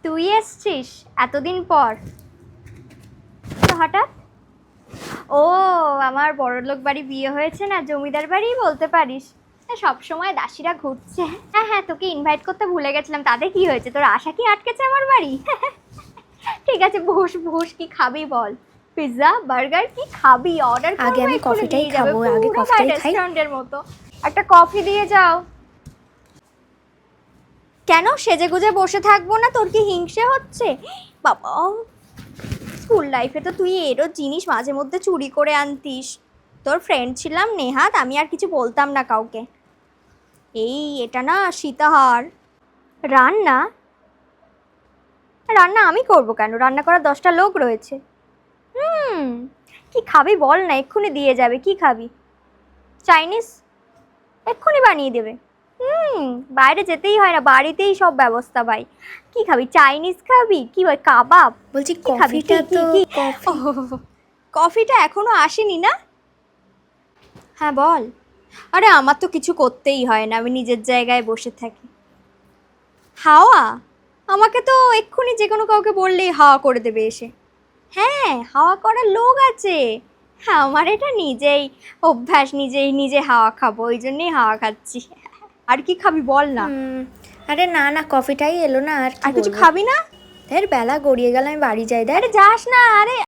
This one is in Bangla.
তুই এসছিস এতদিন পর হঠাৎ? ও, আমার বড়লোক বাড়ি বিয়ে হয়েছে না, জমিদার বাড়ি বলতে পারিস। সব সময় দাসীরা ঘুরছে। হ্যাঁ হ্যাঁ, তোকে ইনভাইট করতে ভুলে গেছিলাম। তাতে কি হয়েছে, তোর আশা কি আটকেছে আমার বাড়ি? ঠিক আছে, বস বস, কি খাবি বল? পিৎজা, বার্গার, কি খাবি? অর্ডার করব। আগে আমি কফিটাই খাবো, আগে কফিটাই খাই। রেস্টুরেন্টের মতো একটা কফি দিয়ে যাও। কেন সেজে গুজে বসে থাকবো না? তোর কি হিংসে হচ্ছে? বাবা, স্কুল লাইফে তো তুই এরও জিনিস মাঝে মধ্যে চুরি করে আনতিস। তোর ফ্রেন্ড ছিলাম নেহাত, আমি আর কিছু বলতাম না কাউকে। এই এটা না সীতাহার। রান্না? রান্না আমি করব কেন? রান্না করার 10টা লোক রয়েছে। কি খাবি বল না, এক্ষুনি দিয়ে যাবে। কি খাবি? চাইনিজ? এক্ষুনি বানিয়ে দেবে। বাইরে যেতেই হয় না, বাড়িতেই সব ব্যবস্থা ভাই। কি খাবি? চাইনিজ খাবি? কি ভাই, কাবাব? বলছি কি খাবি? কফিটা তো কফি। কফিটা এখনো আসেনি না? হ্যাঁ বল। আরে আমার তো কিছু করতেই হয় না, আমি নিজের জায়গায় বসে থাকি। হাওয়া? আমাকে তো এক্ষুনি যে কোনো কাউকে বললেই হাওয়া করে দেবে এসে। হ্যাঁ, হাওয়া করার লোক আছে। হ্যাঁ, আমার এটা নিজেই অভ্যাস, নিজেই নিজে হাওয়া খাবো, ওই জন্যই হাওয়া খাচ্ছি। আর কি খাবি বল না? আরে না না, কফিটাই এলো না, আর আর কিছু বলবো? খাবি না? বেলা গড়িয়ে গেল, আমি বাড়ি যাই। দেখ আরে যাস না। আরে